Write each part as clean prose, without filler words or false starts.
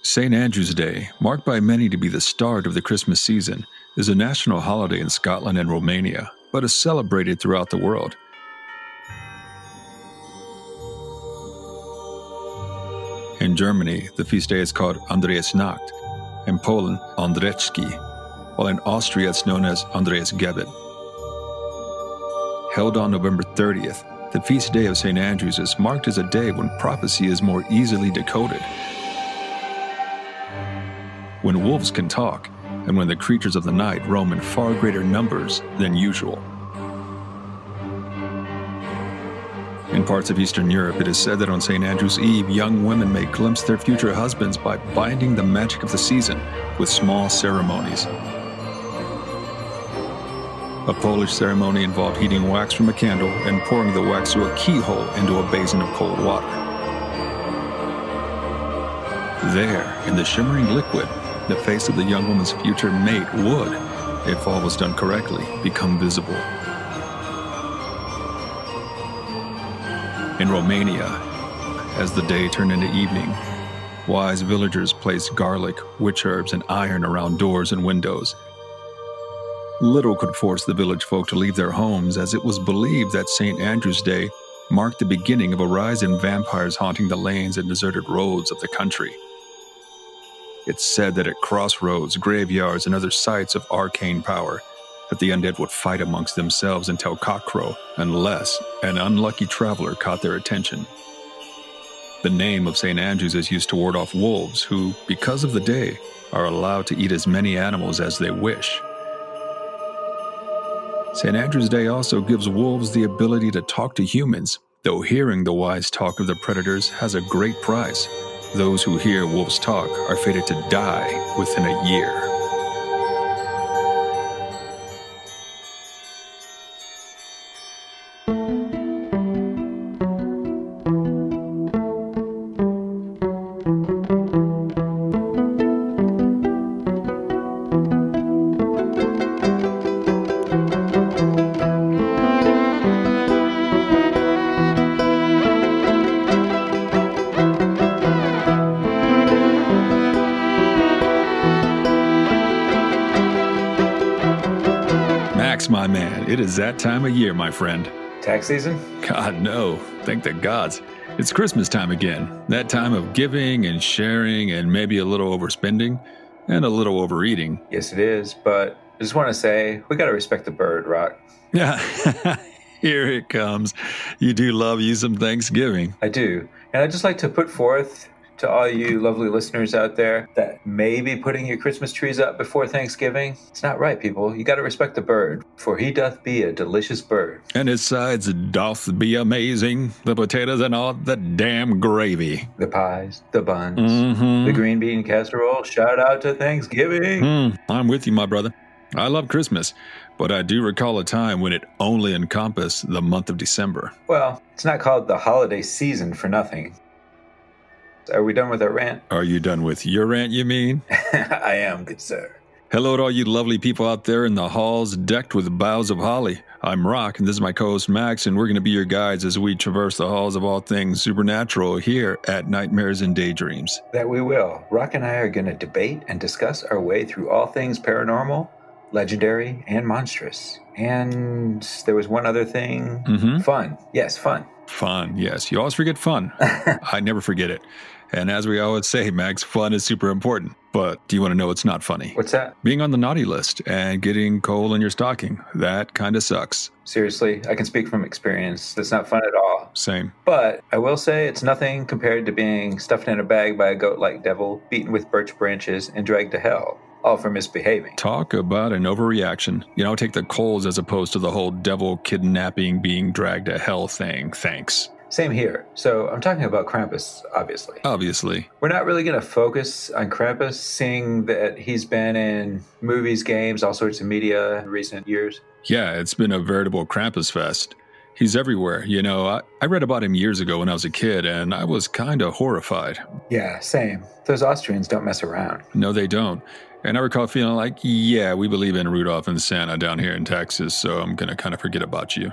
St. Andrew's Day, marked by many to be the start of the Christmas season, is a national holiday in Scotland and Romania, but is celebrated throughout the world. In Germany, the feast day is called Andreasnacht, in Poland, Andrzejki, while in Austria it's known as Andreasgebet. Held on November 30th, the feast day of St. Andrews is marked as a day when prophecy is more easily decoded, when wolves can talk, and when the creatures of the night roam in far greater numbers than usual. In parts of Eastern Europe, it is said that on St. Andrew's Eve, young women may glimpse their future husbands by binding the magic of the season with small ceremonies. A Polish ceremony involved heating wax from a candle and pouring the wax through a keyhole into a basin of cold water. There, in the shimmering liquid, the face of the young woman's future mate would, if all was done correctly, become visible. In Romania, as the day turned into evening, wise villagers placed garlic, witch herbs, and iron around doors and windows. Little could force the village folk to leave their homes, as it was believed that St. Andrew's Day marked the beginning of a rise in vampires haunting the lanes and deserted roads of the country. It's said that at crossroads, graveyards, and other sites of arcane power, that the undead would fight amongst themselves until cockcrow, unless an unlucky traveler caught their attention. The name of St. Andrews is used to ward off wolves who, because of the day, are allowed to eat as many animals as they wish. St. Andrew's Day also gives wolves the ability to talk to humans, though hearing the wise talk of the predators has a great price. Those who hear wolves talk are fated to die within a year. My man, it is that time of year, my friend. Tax season? God, no. Thank the gods. It's Christmas time again. That time of giving and sharing and maybe a little overspending and a little overeating. Yes, it is. But I just want to say, we got to respect the bird, Roq. Yeah, here it comes. You do love you some Thanksgiving. I do. And I'd just like to put forth to all you lovely listeners out there that may be putting your Christmas trees up before Thanksgiving. It's not right, people. You got to respect the bird, for he doth be a delicious bird. And his sides doth be amazing, the potatoes and all the damn gravy. The pies, the buns, the green bean casserole. Shout out to Thanksgiving. I'm with you, my brother. I love Christmas, but I do recall a time when it only encompassed the month of December. Well, it's not called the holiday season for nothing. Are we done with our rant? Are you done with your rant, you mean? I am, good sir. Hello to all you lovely people out there in the halls decked with boughs of holly. I'm Roq, and this is my co-host Max, and we're going to be your guides as we traverse the halls of all things supernatural here at Nightmares and Daydreams. That we will. Roq and I are going to debate and discuss our way through all things paranormal, legendary, and monstrous. And there was one other thing. Fun. Yes, fun. Fun, yes. You always forget fun. I never forget it. And as we always say, Max, fun is super important. But do you want to know what's not funny? What's that? Being on the naughty list and getting coal in your stocking. That kind of sucks. Seriously, I can speak from experience. That's not fun at all. Same. But I will say it's nothing compared to being stuffed in a bag by a goat-like devil, beaten with birch branches, and dragged to hell. All for misbehaving. Talk about an overreaction. You know, take the coals as opposed to the whole devil kidnapping, being dragged to hell thing. Thanks. Same here. So I'm talking about Krampus, obviously. Obviously. We're not really going to focus on Krampus, seeing that he's been in movies, games, all sorts of media in recent years. Yeah, it's been a veritable Krampus fest. He's everywhere. You know, I read about him years ago when I was a kid, and I was kind of horrified. Yeah, same. Those Austrians don't mess around. No, they don't. And I recall feeling like, yeah, we believe in Rudolph and Santa down here in Texas, so I'm going to kind of forget about you.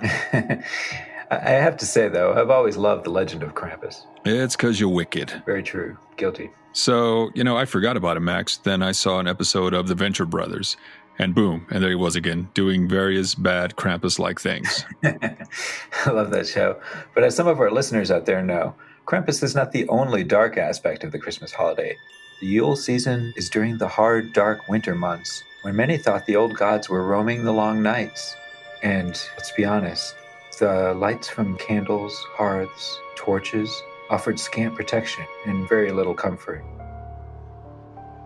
I have to say, though, I've always loved the legend of Krampus. It's because you're wicked. Very true. Guilty. So, I forgot about him, Max. Then I saw an episode of The Venture Brothers. And boom, and there he was again, doing various bad Krampus-like things. I love that show. But as some of our listeners out there know, Krampus is not the only dark aspect of the Christmas holiday. The Yule season is during the hard, dark winter months, when many thought the old gods were roaming the long nights. And let's be honest, the lights from candles, hearths, torches offered scant protection and very little comfort.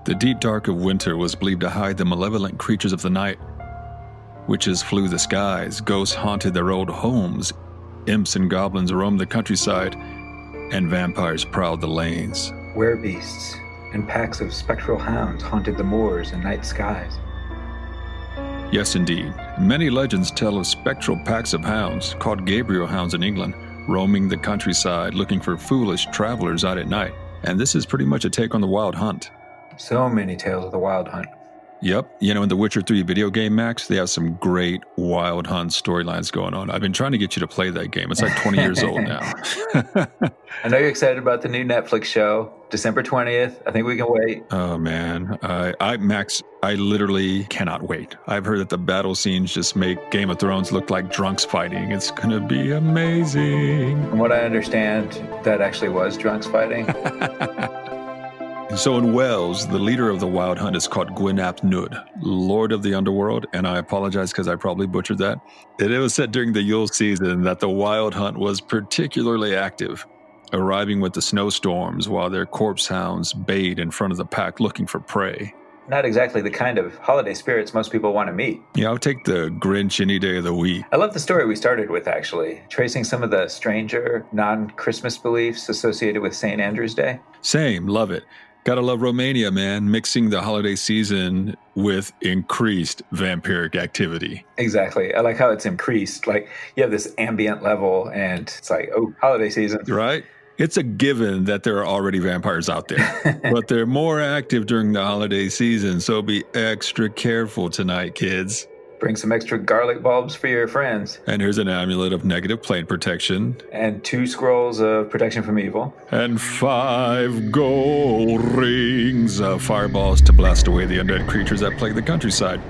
The deep dark of winter was believed to hide the malevolent creatures of the night. Witches flew the skies, ghosts haunted their old homes, imps and goblins roamed the countryside, and vampires prowled the lanes. Werebeasts and packs of spectral hounds haunted the moors and night skies. Yes, indeed. Many legends tell of spectral packs of hounds, called Gabriel hounds in England, roaming the countryside looking for foolish travelers out at night. And this is pretty much a take on the Wild Hunt. So many tales of the Wild Hunt. Yep. In the Witcher 3 video game, Max, they have some great Wild Hunt storylines going on. I've been trying to get you to play that game. It's like 20 years old now. I know you're excited about the new Netflix show, December 20th. I think we can wait. Oh, man. Max, I literally cannot wait. I've heard that the battle scenes just make Game of Thrones look like drunks fighting. It's going to be amazing. From what I understand, that actually was drunks fighting. So in Wales, the leader of the Wild Hunt is called Gwynap Nud, Lord of the Underworld, and I apologize because I probably butchered that. It was said during the Yule season that the Wild Hunt was particularly active, arriving with the snowstorms while their corpse hounds bayed in front of the pack looking for prey. Not exactly the kind of holiday spirits most people want to meet. Yeah, I'll take the Grinch any day of the week. I love the story we started with, actually, tracing some of the stranger, non-Christmas beliefs associated with St. Andrew's Day. Same, love it. Gotta love Romania, man, mixing the holiday season with increased vampiric activity. Exactly. I like how it's increased. Like, you have this ambient level, and it's like, oh, holiday season. Right? It's a given that there are already vampires out there, but they're more active during the holiday season, so be extra careful tonight, kids. Bring some extra garlic bulbs for your friends. And here's an amulet of negative plane protection. And 2 scrolls of protection from evil. And 5 gold rings of fireballs to blast away the undead creatures that plague the countryside.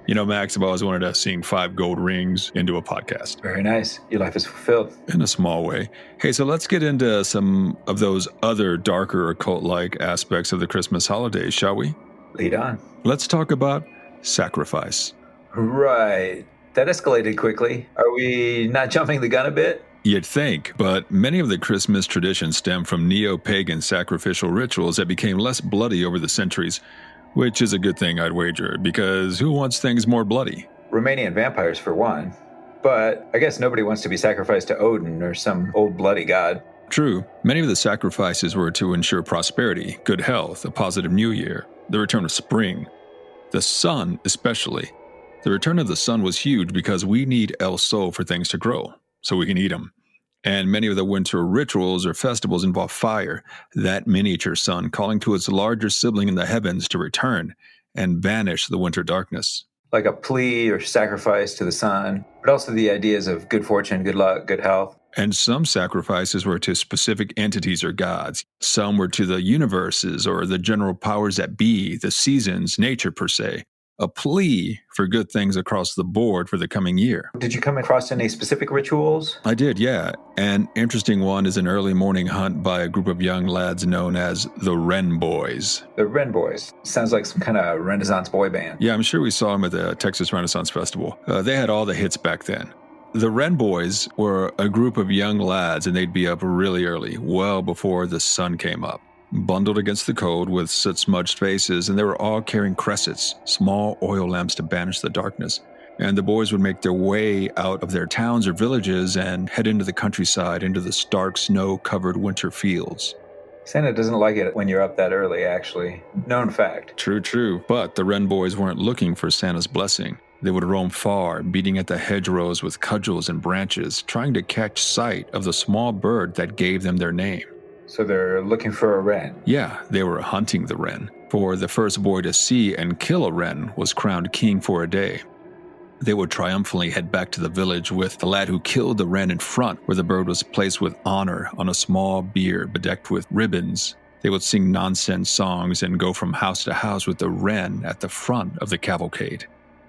Max, I've always wanted to sing 5 gold rings into a podcast. Very nice. Your life is fulfilled. In a small way. Hey, so let's get into some of those other darker occult-like aspects of the Christmas holidays, shall we? Lead on. Let's talk about sacrifice. Right. That escalated quickly. Are we not jumping the gun a bit? You'd think, but many of the Christmas traditions stem from neo-pagan sacrificial rituals that became less bloody over the centuries, which is a good thing, I'd wager, because who wants things more bloody? Romanian vampires, for one. But I guess nobody wants to be sacrificed to Odin or some old bloody god. True. Many of the sacrifices were to ensure prosperity, good health, a positive new year, the return of spring. The sun, especially. The return of the sun was huge because we need El Sol for things to grow, so we can eat them. And many of the winter rituals or festivals involve fire, that miniature sun calling to its larger sibling in the heavens to return and banish the winter darkness. Like a plea or sacrifice to the sun, but also the ideas of good fortune, good luck, good health. And some sacrifices were to specific entities or gods. Some were to the universes or the general powers that be, the seasons, nature per se. A plea for good things across the board for the coming year. Did you come across any specific rituals? I did, yeah. An interesting one is an early morning hunt by a group of young lads known as the Wren Boys. The Wren Boys. Sounds like some kind of Renaissance boy band. Yeah, I'm sure we saw them at the Texas Renaissance Festival. They had all the hits back then. The Wren Boys were a group of young lads, and they'd be up really early, well before the sun came up. Bundled against the cold with soot-smudged faces, and they were all carrying cressets, small oil lamps to banish the darkness. And the boys would make their way out of their towns or villages and head into the countryside, into the stark, snow-covered winter fields. Santa doesn't like it when you're up that early, actually. Known fact. True. But the Wren Boys weren't looking for Santa's blessing. They would roam far, beating at the hedgerows with cudgels and branches, trying to catch sight of the small bird that gave them their name. So they're looking for a wren. Yeah, they were hunting the wren. For the first boy to see and kill a wren was crowned king for a day. They would triumphantly head back to the village with the lad who killed the wren in front, where the bird was placed with honor on a small bier bedecked with ribbons. They would sing nonsense songs and go from house to house with the wren at the front of the cavalcade.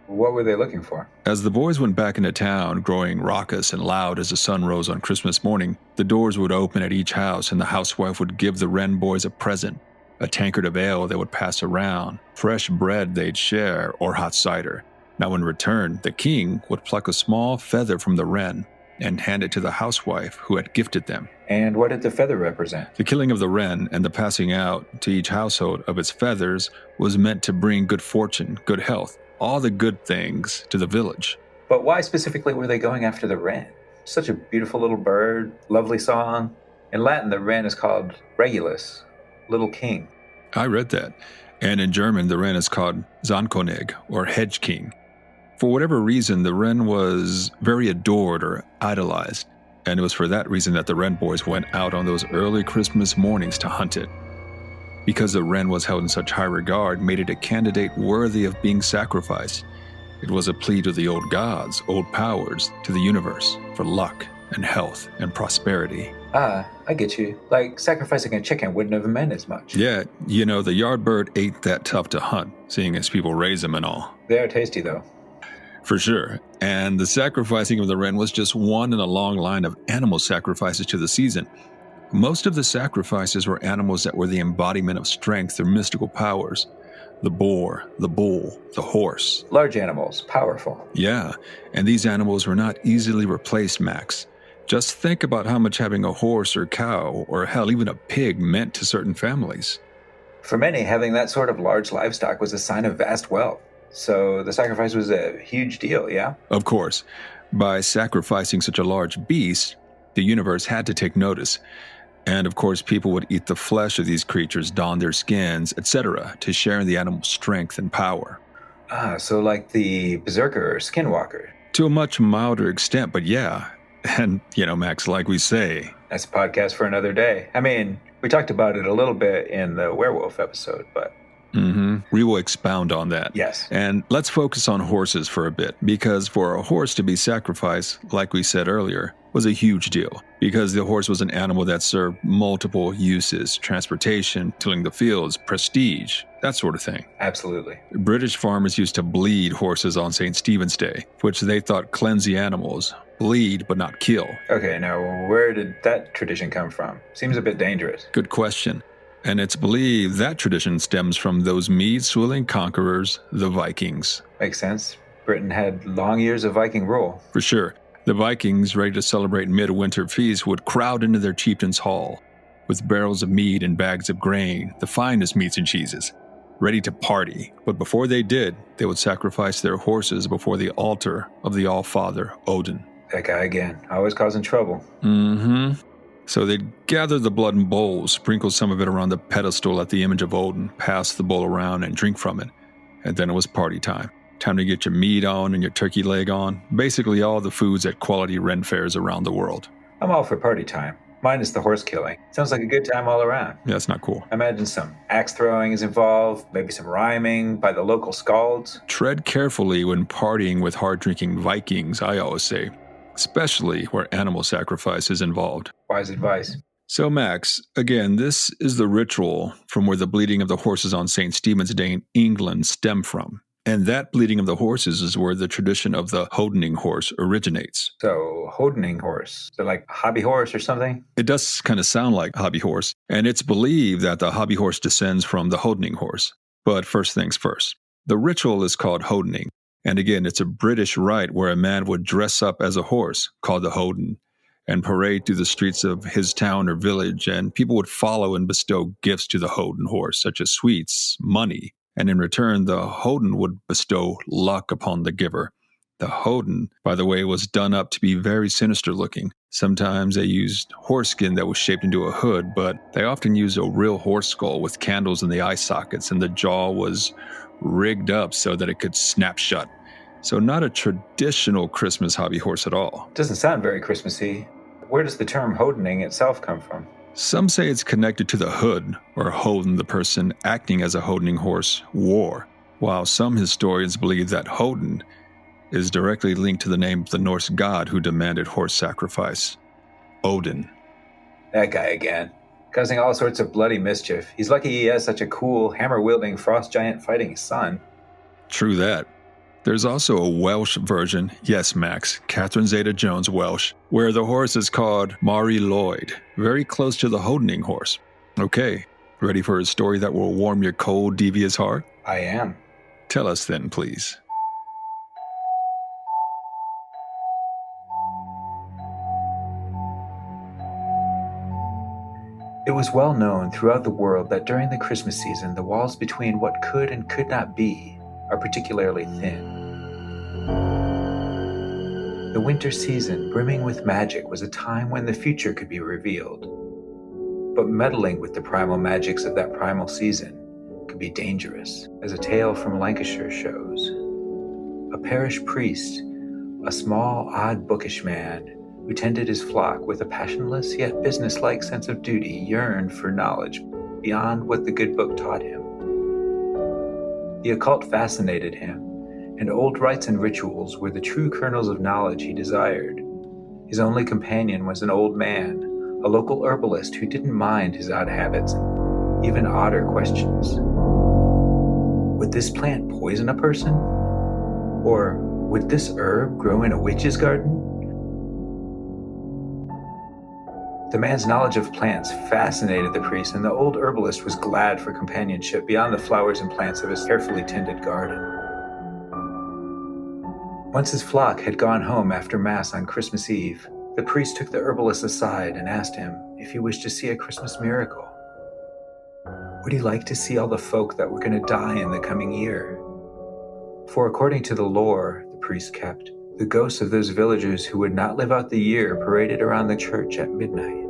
What were they looking for? As the boys went back into town, growing raucous and loud as the sun rose on Christmas morning, the doors would open at each house and the housewife would give the wren boys a present, a tankard of ale they would pass around, fresh bread they'd share, or hot cider. Now in return, the king would pluck a small feather from the wren and hand it to the housewife who had gifted them. And what did the feather represent? The killing of the wren and the passing out to each household of its feathers was meant to bring good fortune, good health, all the good things to the village. But why specifically were they going after the wren? Such a beautiful little bird, lovely song. In Latin, the wren is called Regulus, little king. I read that. And in German, the wren is called Sandkönig, or hedge king. For whatever reason, the wren was very adored or idolized. And it was for that reason that the wren boys went out on those early Christmas mornings to hunt it. Because the wren was held in such high regard, made it a candidate worthy of being sacrificed. It was a plea to the old gods, old powers, to the universe, for luck and health and prosperity. Ah, I get you. Like sacrificing a chicken wouldn't have meant as much. Yeah, the yard bird ain't that tough to hunt, seeing as people raise them and all. They are tasty, though. For sure. And the sacrificing of the wren was just one in a long line of animal sacrifices to the season. Most of the sacrifices were animals that were the embodiment of strength or mystical powers. The boar, the bull, the horse. Large animals, powerful. Yeah, and these animals were not easily replaced, Max. Just think about how much having a horse or cow, or hell, even a pig meant to certain families. For many, having that sort of large livestock was a sign of vast wealth. So the sacrifice was a huge deal, yeah? Of course. By sacrificing such a large beast, the universe had to take notice. And of course, people would eat the flesh of these creatures, don their skins, etc., to share in the animal's strength and power. Ah, so like the berserker or skinwalker. To a much milder extent, but yeah. And, Max, like we say... That's a podcast for another day. I mean, we talked about it a little bit in the werewolf episode, but... We will expound on that. Yes. And let's focus on horses for a bit, because for a horse to be sacrificed, like we said earlier, was a huge deal, because the horse was an animal that served multiple uses: transportation, tilling the fields, prestige, that sort of thing. Absolutely. British farmers used to bleed horses on St. Stephen's Day, which they thought cleansed the animals. Bleed, but not kill. Okay, now where did that tradition come from? Seems a bit dangerous. Good question. And it's believed that tradition stems from those mead-swilling conquerors, the Vikings. Makes sense. Britain had long years of Viking rule. For sure. The Vikings, ready to celebrate midwinter feasts, would crowd into their chieftain's hall with barrels of mead and bags of grain, the finest meats and cheeses, ready to party. But before they did, they would sacrifice their horses before the altar of the All-Father, Odin. That guy again, always causing trouble. So they'd gather the blood in bowls, sprinkle some of it around the pedestal at the image of Odin, pass the bowl around and drink from it. And then it was party time. Time to get your meat on and your turkey leg on. Basically all the foods at quality Ren fairs around the world. I'm all for party time. Minus the horse killing. Sounds like a good time all around. Yeah, that's not cool. I imagine some axe throwing is involved, maybe some rhyming by the local skalds. Tread carefully when partying with hard-drinking Vikings, I always say. Especially where animal sacrifice is involved. Wise advice. So, Max, again, this is the ritual from where the bleeding of the horses on St. Stephen's Day in England stem from. And that bleeding of the horses is where the tradition of the hodening horse originates. So, hodening horse. So like a hobby horse or something? It does kind of sound like a hobby horse. And it's believed that the hobby horse descends from the hodening horse. But first things first. The ritual is called hodening. And again, it's a British rite where a man would dress up as a horse, called the hoden, and parade through the streets of his town or village, and people would follow and bestow gifts to the hoden horse, such as sweets, money, and in return, the hoden would bestow luck upon the giver. The hoden, by the way, was done up to be very sinister looking. Sometimes they used horse skin that was shaped into a hood, but they often used a real horse skull with candles in the eye sockets, and the jaw was rigged up so that it could snap shut. So not a traditional Christmas hobby horse at all. Doesn't sound very Christmassy. Where does the term hodening itself come from? Some say it's connected to the hood, or hoden, the person acting as a hodening horse, wore, while some historians believe that hoden is directly linked to the name of the Norse god who demanded horse sacrifice, Odin. That guy again, causing all sorts of bloody mischief. He's lucky he has such a cool, hammer-wielding frost giant fighting his son. True that. There's also a Welsh version, yes, Max, Catherine Zeta-Jones Welsh, where the horse is called Mari Lloyd, very close to the Hodening horse. Okay, ready for a story that will warm your cold, devious heart? I am. Tell us then, please. It was well known throughout the world that during the Christmas season, the walls between what could and could not be are particularly thin. The winter season, brimming with magic, was a time when the future could be revealed. But meddling with the primal magics of that primal season could be dangerous, as a tale from Lancashire shows. A parish priest, a small, odd, bookish man who tended his flock with a passionless yet businesslike sense of duty, yearned for knowledge beyond what the good book taught him. The occult fascinated him, and old rites and rituals were the true kernels of knowledge he desired. His only companion was an old man, a local herbalist who didn't mind his odd habits and even odder questions. Would this plant poison a person? Or would this herb grow in a witch's garden? The man's knowledge of plants fascinated the priest, and the old herbalist was glad for companionship beyond the flowers and plants of his carefully tended garden. Once his flock had gone home after Mass on Christmas Eve, the priest took the herbalist aside and asked him if he wished to see a Christmas miracle. Would he like to see all the folk that were going to die in the coming year? For according to the lore the priest kept, the ghosts of those villagers who would not live out the year paraded around the church at midnight.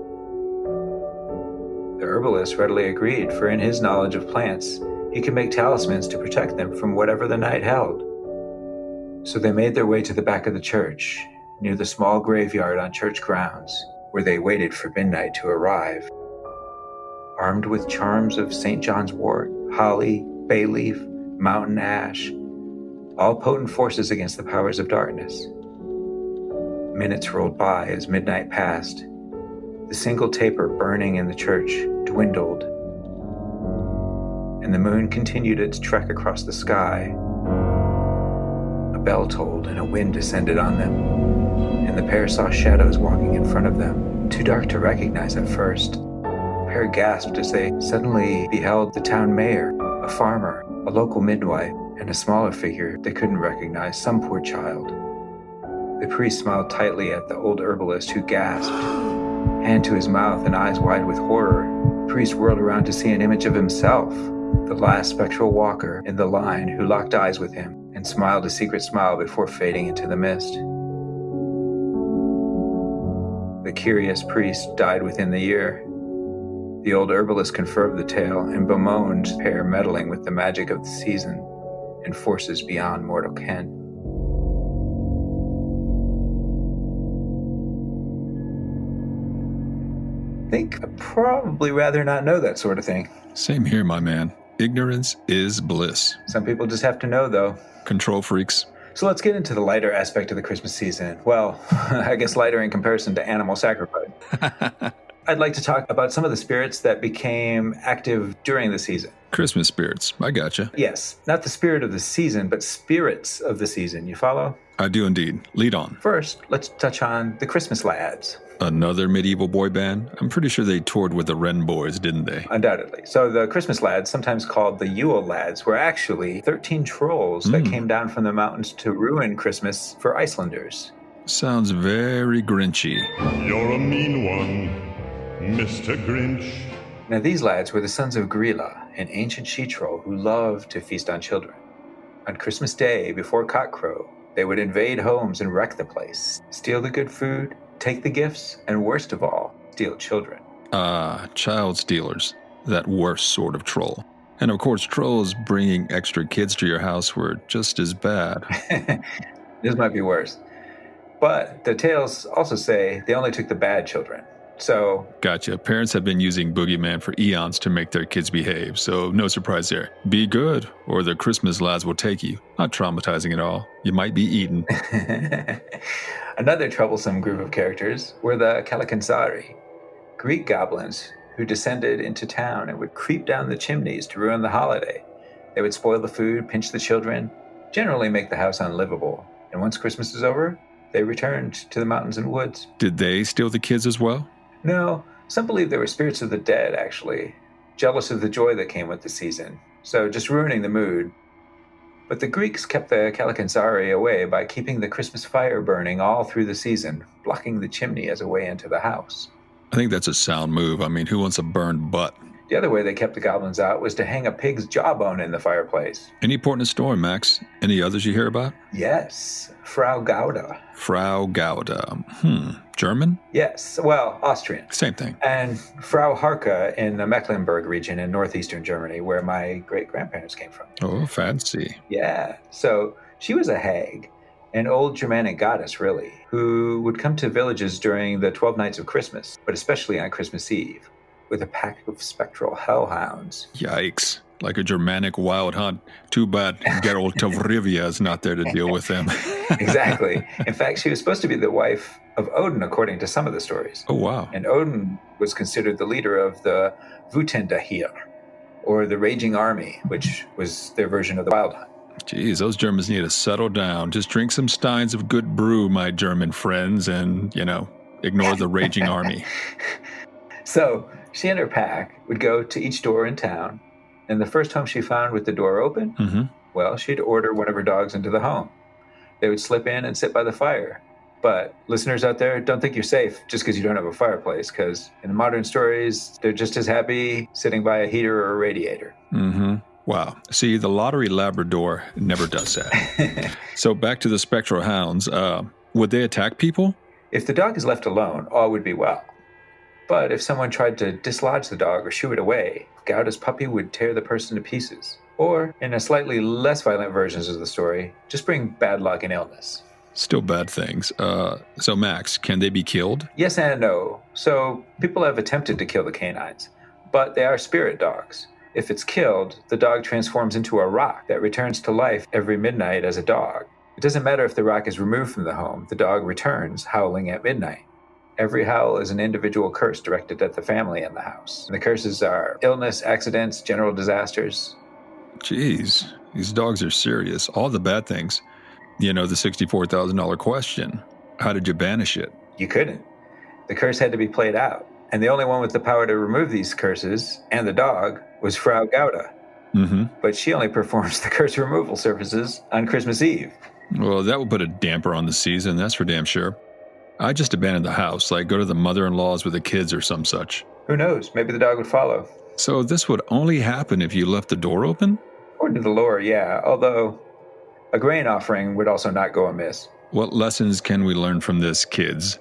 The herbalist readily agreed, for in his knowledge of plants, he could make talismans to protect them from whatever the night held. So they made their way to the back of the church, near the small graveyard on church grounds, where they waited for midnight to arrive. Armed with charms of St. John's wort, holly, bay leaf, mountain ash, all potent forces against the powers of darkness. Minutes rolled by as midnight passed. The single taper burning in the church dwindled, and the moon continued its trek across the sky. A bell tolled and a wind descended on them, and the pair saw shadows walking in front of them, too dark to recognize at first. The pair gasped as they suddenly beheld the town mayor, a farmer, a local midwife, and a smaller figure they couldn't recognize, some poor child. The priest smiled tightly at the old herbalist, who gasped, hand to his mouth and eyes wide with horror. The priest whirled around to see an image of himself, the last spectral walker in the line, who locked eyes with him and smiled a secret smile before fading into the mist. The curious priest died within the year. The old herbalist confirmed the tale and bemoaned the pair meddling with the magic of the season and forces beyond mortal ken. I think I'd probably rather not know that sort of thing. Same here, my man. Ignorance is bliss. Some people just have to know, though. Control freaks. So let's get into the lighter aspect of the Christmas season. Well, I guess lighter in comparison to animal sacrifice. I'd like to talk about some of the spirits that became active during the season. Christmas spirits. I gotcha. Yes, not the spirit of the season, but spirits of the season. You follow? I do indeed. Lead on. First, let's touch on the Christmas Lads. Another medieval boy band? I'm pretty sure they toured with the Wren Boys, didn't they? Undoubtedly. So the Christmas Lads, sometimes called the Yule Lads, were actually 13 trolls that came down from the mountains to ruin Christmas for Icelanders. Sounds very Grinchy. You're a mean one, Mr. Grinch. Now these lads were the sons of Grilla, an ancient she-troll who loved to feast on children. On Christmas Day, before cockcrow, they would invade homes and wreck the place, steal the good food, take the gifts, and worst of all, steal children. Child stealers. That worst sort of troll. And of course, trolls bringing extra kids to your house were just as bad. This might be worse. But the tales also say they only took the bad children. So, Gotcha. Parents have been using Boogeyman for eons to make their kids behave, so no surprise there. Be good, or the Christmas lads will take you. Not traumatizing at all. You might be eaten. another troublesome group of characters were the Kalikansari, Greek goblins who descended into town and would creep down the chimneys to ruin the holiday. They would spoil the food, pinch the children, generally make the house unlivable. And once Christmas is over, they returned to the mountains and woods. Did they steal the kids as well? No, some believe they were spirits of the dead, actually, jealous of the joy that came with the season, so just ruining the mood. But the Greeks kept the Kalikansari away by keeping the Christmas fire burning all through the season, blocking the chimney as a way into the house. I think that's a sound move. I mean, who wants a burned butt? The other way they kept the goblins out was to hang a pig's jawbone in the fireplace. Any port in the storm, Max? Any others you hear about? Yes, Frau Gauda. Frau Gauda. German? Yes, well, Austrian. Same thing. And Frau Harka in the Mecklenburg region in northeastern Germany, where my great-grandparents came from. Oh, fancy. Yeah, so she was a hag, an old Germanic goddess, really, who would come to villages during the 12 nights of Christmas, but especially on Christmas Eve, with a pack of spectral hellhounds. Yikes. Like a Germanic wild hunt. Too bad Geralt of Rivia is not there to deal with them. Exactly. In fact, she was supposed to be the wife of Odin, according to some of the stories. Oh, wow. And Odin was considered the leader of the Vutendahir, or the Raging Army, which was their version of the Wild Hunt. Geez, those Germans need to settle down. Just drink some steins of good brew, my German friends, and, ignore the Raging Army. So she and her pack would go to each door in town, and the first home she found with the door open, well, she'd order one of her dogs into the home. They would slip in and sit by the fire. But listeners out there, don't think you're safe just because you don't have a fireplace, because in the modern stories, they're just as happy sitting by a heater or a radiator. Wow. See, the lottery Labrador never does that. So back to the spectral hounds. Would they attack people? If the dog is left alone, all would be well. But if someone tried to dislodge the dog or shoo it away, Gauda's puppy would tear the person to pieces. Or, in a slightly less violent versions of the story, just bring bad luck and illness. Still bad things. So Max, can they be killed? Yes and no. So, people have attempted to kill the canines, but they are spirit dogs. If it's killed, the dog transforms into a rock that returns to life every midnight as a dog. It doesn't matter if the rock is removed from the home, the dog returns howling at midnight. Every howl is an individual curse directed at the family in the house. And the curses are illness, accidents, general disasters. Jeez, these dogs are serious. All the bad things. The $64,000 question. How did you banish it? You couldn't. The curse had to be played out. And the only one with the power to remove these curses, and the dog, was Frau Gauda. But she only performs the curse removal services on Christmas Eve. Well, that would put a damper on the season, that's for damn sure. I just abandoned the house, like go to the mother-in-law's with the kids or some such. Who knows? Maybe the dog would follow. So this would only happen if you left the door open? According to the lore, yeah. Although a grain offering would also not go amiss. What lessons can we learn from this, kids?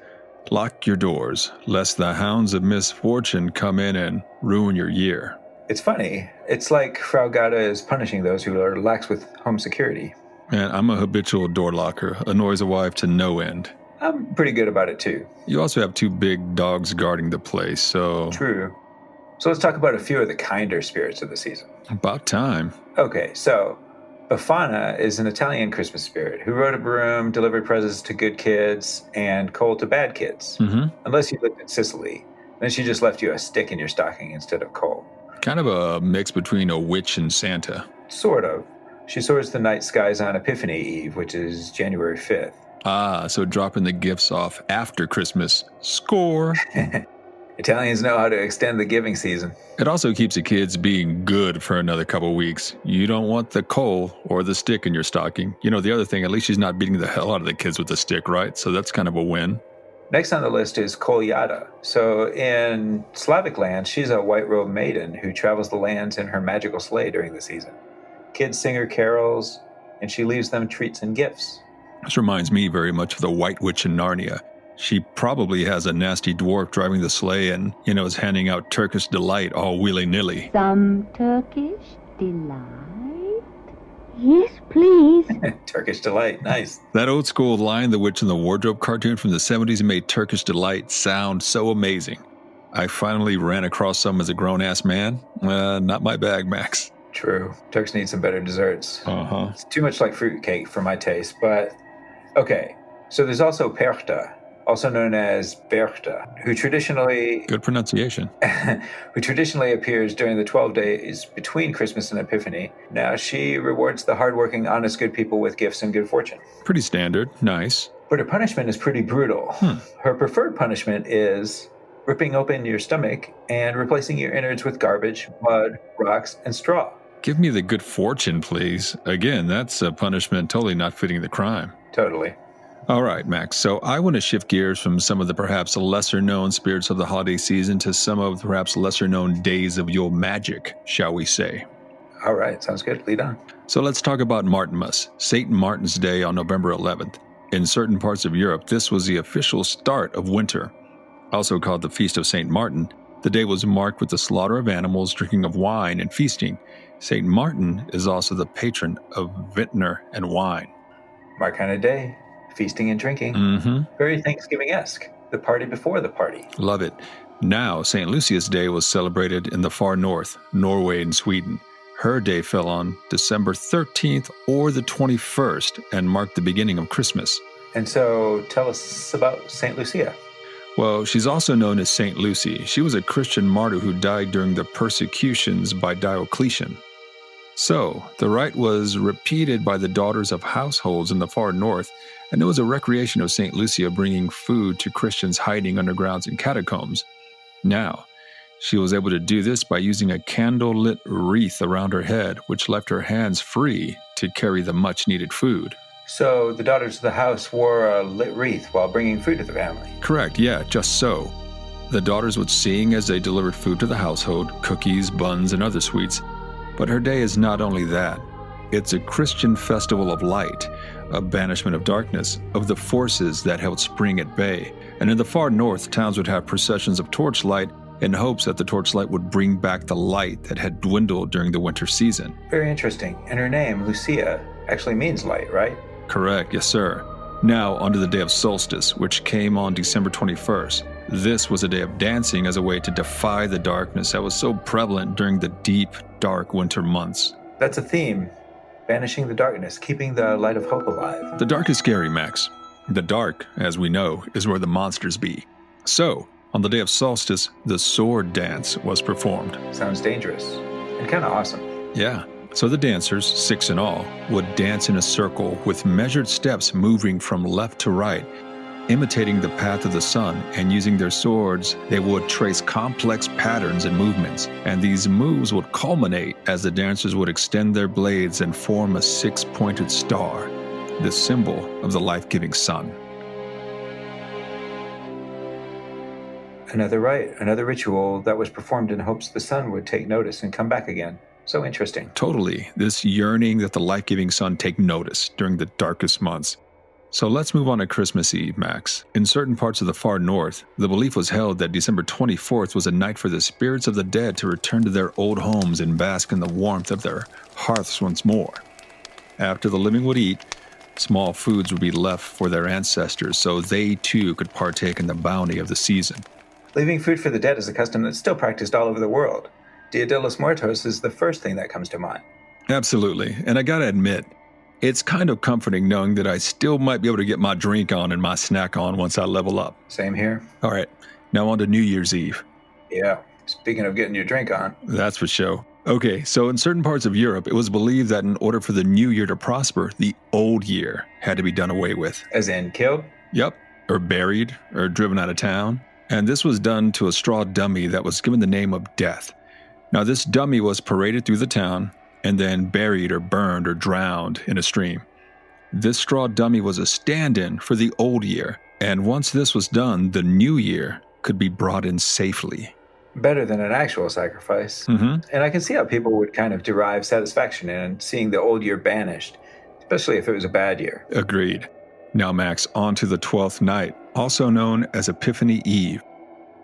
Lock your doors, lest the hounds of misfortune come in and ruin your year. It's funny. It's like Frau Gauda is punishing those who are lax with home security. Man, I'm a habitual door locker. Annoys a wife to no end. I'm pretty good about it, too. You also have 2 big dogs guarding the place, so... True. So let's talk about a few of the kinder spirits of the season. About time. Okay, so Befana is an Italian Christmas spirit who rode a broom, delivered presents to good kids, and coal to bad kids. Unless you lived in Sicily. Then she just left you a stick in your stocking instead of coal. Kind of a mix between a witch and Santa. Sort of. She soars the night skies on Epiphany Eve, which is January 5th. Ah, so dropping the gifts off after Christmas. Score! Italians know how to extend the giving season. It also keeps the kids being good for another couple weeks. You don't want the coal or the stick in your stocking. The other thing, at least she's not beating the hell out of the kids with the stick, right? So that's kind of a win. Next on the list is Kolyada. So in Slavic lands, she's a white-robed maiden who travels the lands in her magical sleigh during the season. Kids sing her carols, and she leaves them treats and gifts. This reminds me very much of the White Witch in Narnia. She probably has a nasty dwarf driving the sleigh and, is handing out Turkish delight all willy-nilly. Some Turkish delight? Yes, please. Turkish delight, nice. That old school Lion the Witch in the Wardrobe cartoon from the 70s made Turkish delight sound so amazing. I finally ran across some as a grown-ass man. Not my bag, Max. True. Turks need some better desserts. Uh-huh. It's too much like fruitcake for my taste, but okay. So there's also Perchta, also known as Berchta, who traditionally Good pronunciation. appears during the 12 days between Christmas and Epiphany. Now, she rewards the hardworking, honest, good people with gifts and good fortune. Pretty standard. Nice. But her punishment is pretty brutal. Her preferred punishment is ripping open your stomach and replacing your innards with garbage, mud, rocks, and straw. Give me the good fortune, please. Again, that's a punishment totally not fitting the crime. Totally. All right, Max. So I want to shift gears from some of the perhaps lesser-known spirits of the holiday season to some of the perhaps lesser-known days of Yule magic, shall we say. All right, sounds good. Lead on. So let's talk about Martinmas, St. Martin's Day on November 11th. In certain parts of Europe, this was the official start of winter. Also called the Feast of St. Martin, the day was marked with the slaughter of animals, drinking of wine, and feasting. St. Martin is also the patron of vintner and wine. My kind of day. Feasting and drinking. Mm-hmm. Very Thanksgiving-esque. The party before the party. Love it. Now, St. Lucia's Day was celebrated in the far north, Norway and Sweden. Her day fell on December 13th or the 21st and marked the beginning of Christmas. And so tell us about St. Lucia. Well, she's also known as St. Lucy. She was a Christian martyr who died during the persecutions by Diocletian. So, the rite was repeated by the daughters of households in the far north, and it was a recreation of St. Lucia bringing food to Christians hiding undergrounds in catacombs. Now, she was able to do this by using a candle-lit wreath around her head, which left her hands free to carry the much-needed food. So the daughters of the house wore a lit wreath while bringing food to the family. Correct, yeah, just so. The daughters would sing as they delivered food to the household, cookies, buns, and other sweets. But her day is not only that. It's a Christian festival of light, a banishment of darkness, of the forces that held spring at bay. And in the far north, towns would have processions of torchlight in hopes that the torchlight would bring back the light that had dwindled during the winter season. Very interesting. And her name, Lucia, actually means light, right? Correct, yes sir. Now, onto the day of solstice, which came on December 21st. This was a day of dancing as a way to defy the darkness that was so prevalent during the deep, dark winter months. That's a theme. Banishing the darkness, keeping the light of hope alive. The dark is scary, Max. The dark, as we know, is where the monsters be. So, on the day of solstice, the sword dance was performed. Sounds dangerous and kind of awesome. Yeah. So the dancers, 6 in all, would dance in a circle with measured steps moving from left to right, imitating the path of the sun, and using their swords, they would trace complex patterns and movements, and these moves would culminate as the dancers would extend their blades and form a 6-pointed star, the symbol of the life-giving sun. Another rite, another ritual that was performed in hopes the sun would take notice and come back again. So interesting. Totally. This yearning that the life-giving sun take notice during the darkest months. So let's move on to Christmas Eve, Max. In certain parts of the far north, the belief was held that December 24th was a night for the spirits of the dead to return to their old homes and bask in the warmth of their hearths once more. After the living would eat, small foods would be left for their ancestors so they too could partake in the bounty of the season. Leaving food for the dead is a custom that's still practiced all over the world. Dia de los Muertos is the first thing that comes to mind. Absolutely. And I gotta admit, it's kind of comforting knowing that I still might be able to get my drink on and my snack on once I level up. Same here. All right, now on to New Year's Eve. Yeah, speaking of getting your drink on. That's for sure. Okay, so in certain parts of Europe, it was believed that in order for the new year to prosper, the old year had to be done away with. As in killed? Yep, or buried, or driven out of town. And this was done to a straw dummy that was given the name of Death. Now, this dummy was paraded through the town and then buried or burned or drowned in a stream. This straw dummy was a stand-in for the old year, and once this was done, the new year could be brought in safely. Better than an actual sacrifice. Mm-hmm. And I can see how people would kind of derive satisfaction in seeing the old year banished, especially if it was a bad year. Agreed. Now, Max, on to the 12th night, also known as Epiphany Eve.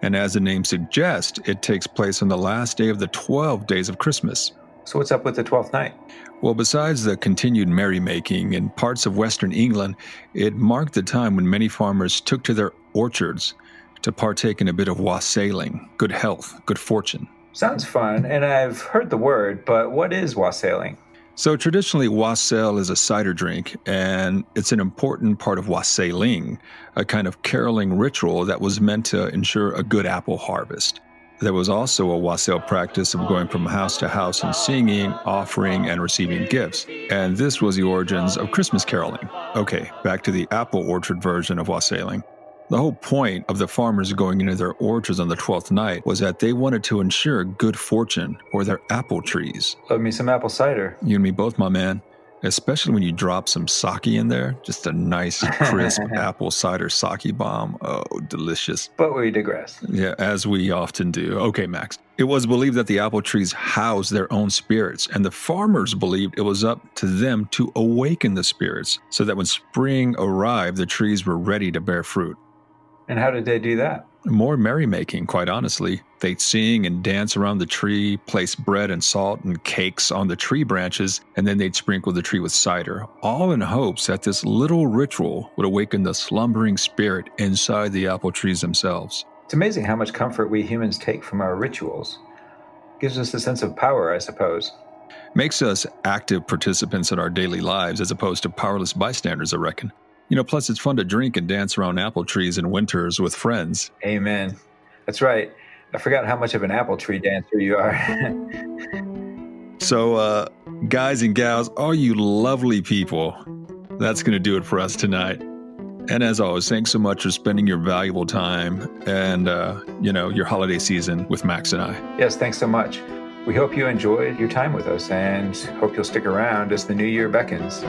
And as the name suggests, it takes place on the last day of the 12 days of Christmas. So what's up with the 12th night? Well, besides the continued merrymaking in parts of Western England, it marked the time when many farmers took to their orchards to partake in a bit of wassailing, good health, good fortune. Sounds fun, and I've heard the word, but what is wassailing? So traditionally, wassail is a cider drink, and it's an important part of wassailing, a kind of caroling ritual that was meant to ensure a good apple harvest. There was also a wassail practice of going from house to house and singing, offering, and receiving gifts. And this was the origins of Christmas caroling. Okay, back to the apple orchard version of wassailing. The whole point of the farmers going into their orchards on the 12th night was that they wanted to ensure good fortune for their apple trees. Love me some apple cider. You and me both, my man. Especially when you drop some sake in there. Just a nice, crisp apple cider sake bomb. Oh, delicious. But we digress. Yeah, as we often do. Okay, Max. It was believed that the apple trees housed their own spirits, and the farmers believed it was up to them to awaken the spirits so that when spring arrived, the trees were ready to bear fruit. And how did they do that? More merrymaking, quite honestly. They'd sing and dance around the tree, place bread and salt and cakes on the tree branches, and then they'd sprinkle the tree with cider, all in hopes that this little ritual would awaken the slumbering spirit inside the apple trees themselves. It's amazing how much comfort we humans take from our rituals. Gives us a sense of power, I suppose. Makes us active participants in our daily lives as opposed to powerless bystanders, I reckon. Plus it's fun to drink and dance around apple trees in winters with friends. Amen. That's right. I forgot how much of an apple tree dancer you are. So, guys and gals, all you lovely people, that's going to do it for us tonight. And as always, thanks so much for spending your valuable time and, your holiday season with Max and I. Yes, thanks so much. We hope you enjoyed your time with us and hope you'll stick around as the new year beckons.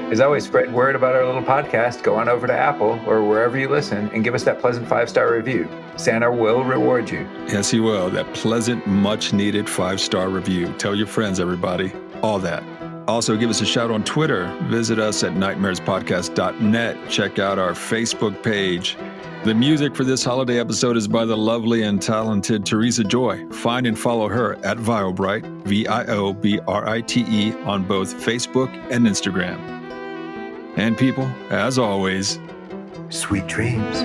As always, spread word about our little podcast. Go on over to Apple or wherever you listen and give us that pleasant 5-star review. Santa will reward you. Yes, he will. That pleasant, much-needed 5-star review. Tell your friends, everybody. All that. Also, give us a shout on Twitter. Visit us at nightmarespodcast.net. Check out our Facebook page. The music for this holiday episode is by the lovely and talented Teresa Joy. Find and follow her at Viobrite, Viobrite, on both Facebook and Instagram. And people, as always, sweet dreams.